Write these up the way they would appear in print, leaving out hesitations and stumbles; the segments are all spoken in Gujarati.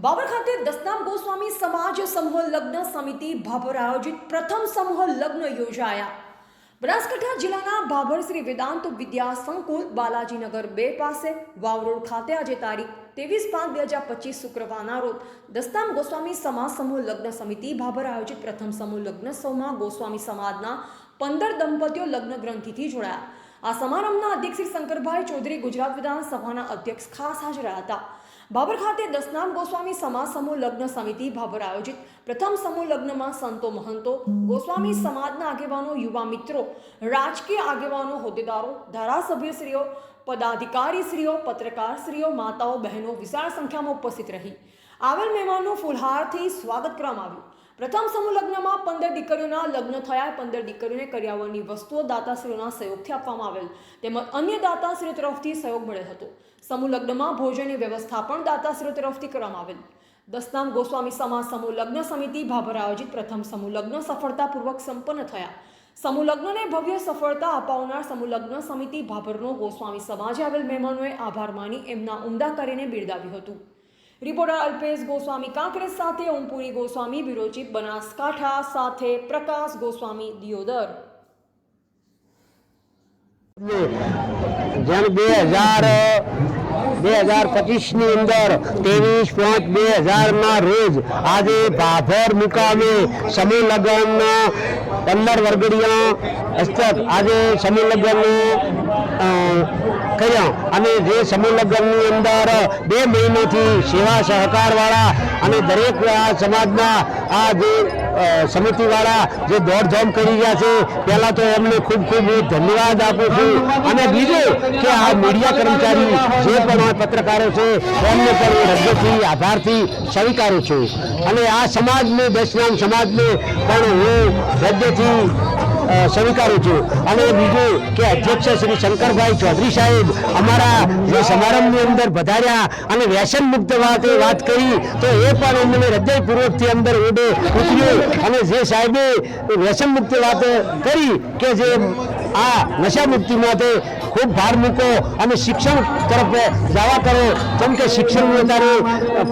બાબર ખાતે દસનામ ગોસ્વામી સમાજ સમૂહ લગ્ન સમિતિ ભાભર આયોજિત પ્રથમ સમૂહ લગ્ન યોજાયા। બનાસકાંઠા જિલ્લાના ભાભર શ્રી વેદાંત વિદ્યા સંકુલ બાલાજીનગર 2 પાસે વાવ રોડ ખાતે આજે તારીખ 23/5/2025 શુક્રવારના રોજ દસનામ ગોસ્વામી સમાજ સમૂહ લગ્ન સમિતિ ભાભર આયોજિત પ્રથમ સમૂહ લગ્નોત્સવમાં ગોસ્વામી સમાજના 15 દંપતીઓ લગ્ન ગ્રંથિથી જોડાયા। આ સમારંભના અધ્યક્ષ શ્રી શંકરભાઈ ચૌધરી ગુજરાત વિધાનસભાના અધ્યક્ષ ખાસ હાજર હતા। ભાભર ખાતે દસનામ ગોસ્વામી સમાજ સમૂહ લગ્ન સમિતિ ભાભર આયોજિત પ્રથમ સમૂહ લગ્નમાં સંતો મહંતો, ગોસ્વામી સમાજના આગેવાનો, યુવા મિત્રો, રાજકીય આગેવાનો, હોદ્દેદારો, ધારાસભ્યશ્રીઓ, પદાધિકારીશ્રીઓ, પત્રકારશ્રીઓ, માતાઓ, બહેનો વિશાળ સંખ્યામાં ઉપસ્થિત રહી આવેલ મહેમાનોનું ફૂલહારથી સ્વાગત કરવામાં આવ્યું। પ્રથમ સમૂહ લગ્નમાં 15 દીકરીઓના લગ્ન થયા। 15 દીકરીઓને કરિયાવરની વસ્તુઓ દાતાશ્રીઓના સહયોગથી આપવામાં આવેલ તેમજ અન્ય દાતાશ્રીઓ તરફથી સહયોગ મળેલ હતો। સમૂહ લગ્નમાં ભોજનની વ્યવસ્થા પણ દાતાશ્રીઓ તરફથી કરવામાં આવેલ। દસનામ ગોસ્વામી સમાજ સમૂહ લગ્ન સમિતિ ભાભર આયોજિત પ્રથમ સમૂહ લગ્ન સફળતાપૂર્વક સંપન્ન થયા। સમૂહ લગ્નને ભવ્ય સફળતા અપાવનાર સમૂહ લગ્ન સમિતિ ભાભરનો ગોસ્વામી સમાજે આવેલ મહેમાનોએ આભાર માની એમના ઉમદા કાર્યને બિરદાવ્યું હતું। रिपोर्टर अल्पेश गोस्वामी कांकरेज साथे ओमपुरी गोस्वामी ब्यूरो चीफ बनासकांठा साथे प्रकाश गोस्वामी दियोदर। जन 2025 ની અંદર 23/5/2000 રોજ આજે ભાભર મુકામે સમૂહ લગ્ન 15 વર્ગડીયા હસ્તક આજે સમૂહ લગ્ન કર્યા અને જે સમૂહ લગ્નની અંદર 2 મહિનાથી સેવા સહકારવાળા અને દરેક સમાજના આ જે સમિતિવાળા જે દોડધામ કરી રહ્યા છે પહેલાં તો એમને ખૂબ ખૂબ ધન્યવાદ આપું છું અને બીજું કે આ મીડિયા કર્મચારી જે પણ પત્રકારો છે એમને પણ હું હૃદયથી આભારથી સ્વીકારું છું અને આ સમાજને દસનામ સમાજને પણ હું હૃદયથી સ્વીકારું છું। અને બીજું કે અધ્યક્ષ શ્રી શંકરભાઈ ચૌધરી સાહેબ અમારા જે સમારંભની અંદર પધાર્યા અને વ્યસન મુક્ત વાત કરી તો એ પણ એમને હૃદયપૂર્વકથી અંદર ઉતર્યું અને જે સાહેબે વ્યસન મુક્ત વાત કરી કે જે આ નશા મુક્તિ માટે ખૂબ ભાર મૂકો અને શિક્ષણ તરફ જવા કરો કેમ કે શિક્ષણની અત્યારે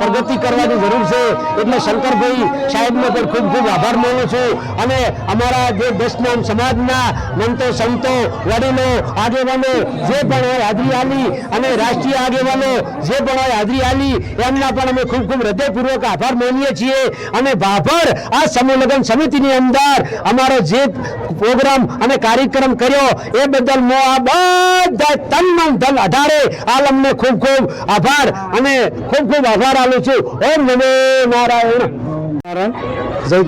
પ્રગતિ કરવાની જરૂર છે એટલે શંકરભાઈ સાહેબનો પણ ખૂબ ખૂબ આભાર માનું છું અને અમારા જે દસનામ સમાજના મંતો સંતો વડીલો આગેવાનો જે પણ હોય હાજરી આલી અને રાષ્ટ્રીય આગેવાનો જે પણ હોય હાજરી આલી એમના પણ અમે ખૂબ ખૂબ હૃદયપૂર્વક આભાર માનીએ છીએ અને ભાભર આ સમૂહ લગ્ન સમિતિની અંદર અમારો જે પ્રોગ્રામ અને કાર્યક્રમ કર્યો એ બદલ હું આ બધા તન મન ધન આધારે આલમને ખૂબ ખૂબ આભાર અને ખૂબ ખૂબ આભાર આલું છું। ઓમ નમો નારાયણ। જય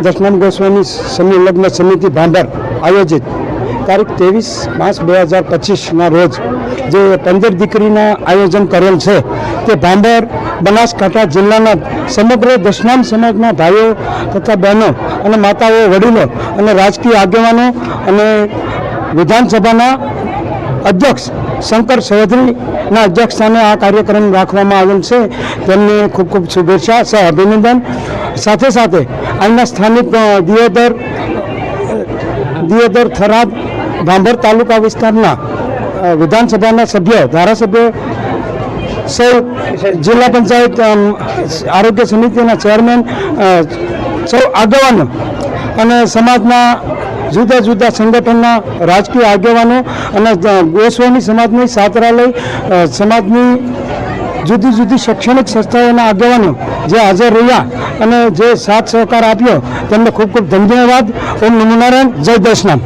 દસનામ ગોસ્વામી સમૂહ લગ્ન સમિતિ ભાભર આયોજિત તારીખ 23/5/2025 રોજ જે 15 દીકરીના આયોજન કરેલ છે તે ભાભર બનાસકાંઠા જિલ્લાના સમગ્ર દસનામ સમાજના ભાઈઓ તથા બહેનો અને માતાઓ, વડીલો અને રાજકીય આગેવાનો અને વિધાનસભાના અધ્યક્ષ શંકર ચૌધરીના અધ્યક્ષ સ્થાને આ કાર્યક્રમ રાખવામાં આવેલ છે તેમને ખૂબ ખૂબ શુભેચ્છા સહ અભિનંદન। સાથે સાથે અહીંના સ્થાનિક દિયોદર થરાદ ભાભર તાલુકા વિસ્તારના વિધાનસભાના સભ્ય, ધારાસભ્ય, સૌ જિલ્લા પંચાયત આરોગ્ય સમિતિના ચેરમેન, સૌ આગેવાનો અને સમાજના જુદા જુદા સંગઠનના રાજકીય આગેવાનો અને ગોસ્વામી સમાજની છાત્રાલય સમાજની જુદી જુદી શૈક્ષણિક સંસ્થાઓના આગેવાનો જે હાજર રહ્યા અને જે સાથ સહકાર આપ્યો તેમને ખૂબ ખૂબ ધન્યવાદ। ઓમ નમો નારાયણ। જય દસનામ।